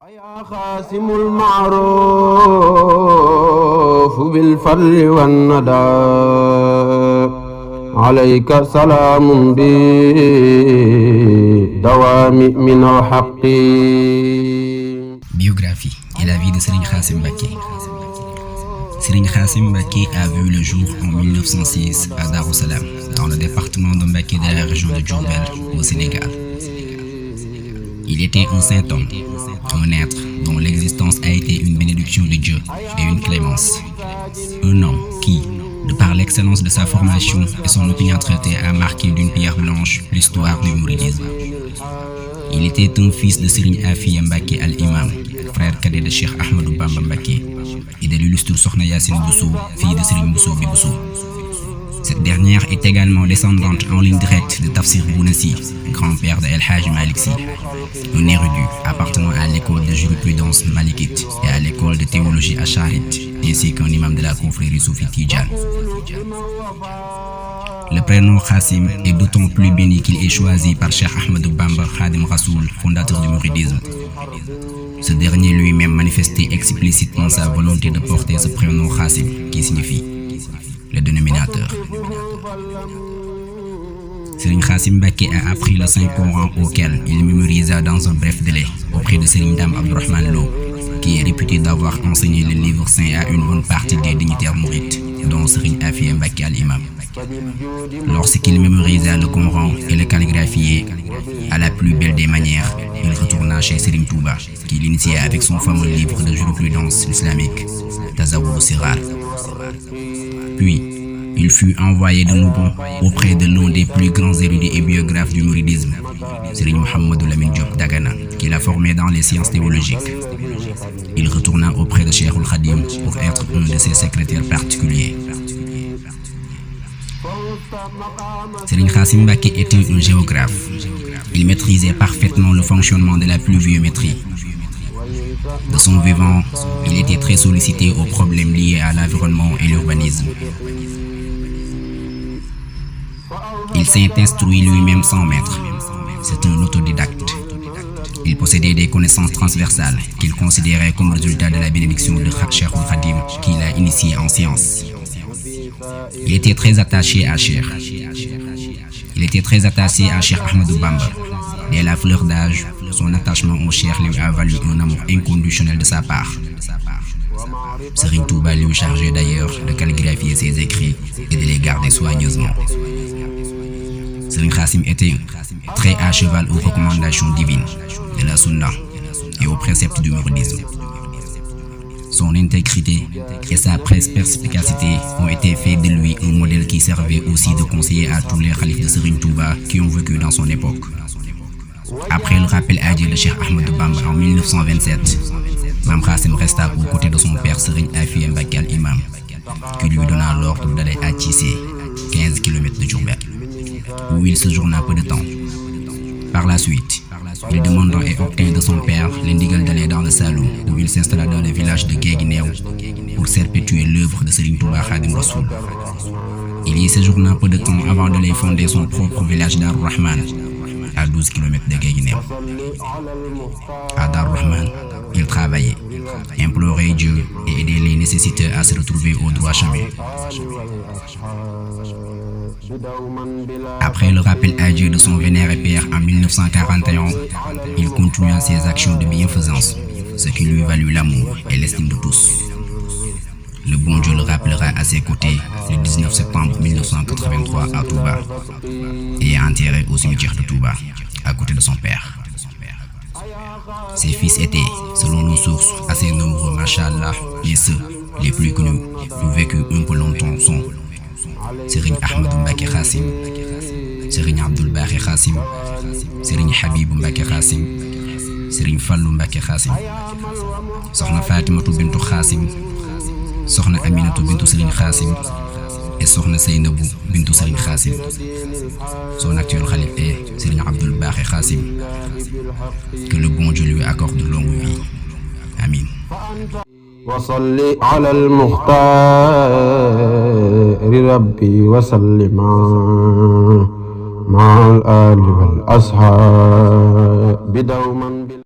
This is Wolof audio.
يا خاسم المعروف بالفضل والندى عليك سلام بدوام من الحق. Biographie et la vie de Serigne Khassim Mbacké. Serigne Khassim Mbacké a vu le jour en 1906 à Darou Salam, dans le département de Mbacké de la région de Diourbel, au Sénégal. Il était un saint homme, un être dont l'existence a été une bénédiction de Dieu et une clémence. Un homme qui, de par l'excellence de sa formation et son opinion traitée, a marqué d'une pierre blanche l'histoire du mouridisme. Il était un fils de Serigne Afiya Mbacké al-Imam, frère cadet de Cheikh Ahmadou Bamba Mbacké, et de l'illustre Sokhna Yassine Bousso, fille de Serigne Bousso bi Bousso. Cette dernière est également descendante en ligne directe de Tafsir Bounassi, grand-père de El Hadj Malick Sy, un érudit appartenant à l'école de jurisprudence malikite et à l'école de théologie acharite, ainsi qu'un imam de la confrérie Soufi Tidjane. Le prénom Khassim est d'autant plus béni qu'il est choisi par Cheikh Ahmadou Bamba Khadim Rassoul, fondateur du mouridisme. Ce dernier lui-même manifestait explicitement sa volonté de porter ce prénom Khassim, qui signifie le dénominateur. Serigne Khassim Mbacké a appris le Saint-Coran auquel il mémorisa dans un bref délai auprès de Serigne Dame Abdourahmane Lo, qui est réputé d'avoir enseigné le livre saint à une bonne partie des dignitaires mourides, dont Serigne Afiya Mbacké al-Imam. Lorsqu'il mémorisa le Coran et le calligraphié à la plus belle des manières, il retourna chez Serigne Touba, qui l'initiait avec son fameux livre de jurisprudence islamique, Tazawwud Sirar. Puis, il fut envoyé de nouveau auprès de l'un des plus grands érudits et biographes du mouridisme, Serigne Mouhamadou Lamine Diop Dagana, qui l'a formé dans les sciences théologiques. Il retourna auprès de Cheikhoul Khadim pour être un de ses secrétaires particuliers. Serigne Khassim Mbacké était un géographe. Il maîtrisait parfaitement le fonctionnement de la pluviométrie. De son vivant, il était très sollicité aux problèmes liés à l'environnement et l'urbanisme. Il s'est instruit lui-même sans maître. C'est un autodidacte. Il possédait des connaissances transversales qu'il considérait comme résultat de la bénédiction de Cheikhoul Khadim qui l'a initié en sciences. Il était très attaché à Cheikh. Ahmadou Bamba. Dès la fleur d'âge, son attachement au Cheikh lui a valu un amour inconditionnel de sa part. Serigne Touba lui chargeait d'ailleurs de calligraphier ses écrits et de les garder soigneusement. Serigne Khassim était très à cheval aux recommandations divines, de la sunna et aux préceptes du mouridisme. Son intégrité et sa perspicacité ont été fait de lui un modèle qui servait aussi de conseiller à tous les khalifes de Serigne Touba qui ont vécu dans son époque. Après le rappel à Dieu de Cheikh Ahmadou Bamba en 1927, Mame Khassim resta aux côtés de son père Serigne Afiya Mbacké al-Imam, qui lui donna l'ordre d'aller à Tissé, 15 km de Diourbel, où il séjourna peu de temps. Par la suite, il demanda et obtint de son père l'indigal d'aller dans le Saloum, où il s'installa dans le village de Guéguinéo pour perpétuer l'œuvre de Serigne Touba Khadim Rassoul. Il y séjourna peu de temps avant d'aller fonder son propre village Darou Rahman, à 12 km de Guéguinéo. À Darou Rahman, il travaillait, implorait Dieu et aidait les nécessiteux à se retrouver au droit chemin. Après le rappel à Dieu de son vénéré père en 1941, il continua ses actions de bienfaisance, ce qui lui valut l'amour et l'estime de tous. Le bon Dieu le rappellera à ses côtés le 19 septembre 1983 à Touba et est enterré au cimetière de Touba, à côté de son père. Ses fils étaient, selon nos sources, assez nombreux, machallah, mais ceux, les plus connus, qui ont vécu un peu longtemps sont Serigne Ahmadou Mbacké Khassim, Serigne Abdoul Baqi Khassim, Serigne Habibou Mbacké Khassim, Serigne Fallou Mbacké Khassim, Sokhna Fatimatu bintu Khassim, Sokhna Aminatou bintu Serigne Khassim et Sokhna Seynabou bintu Serigne Khassim. Son actuel khalife est Serigne Abdoul Baqi Khassim. Que le bon Dieu lui accorde de longue vie. Amin. وصل على المختار ربي وسلم مع الآل والأصحاب دوما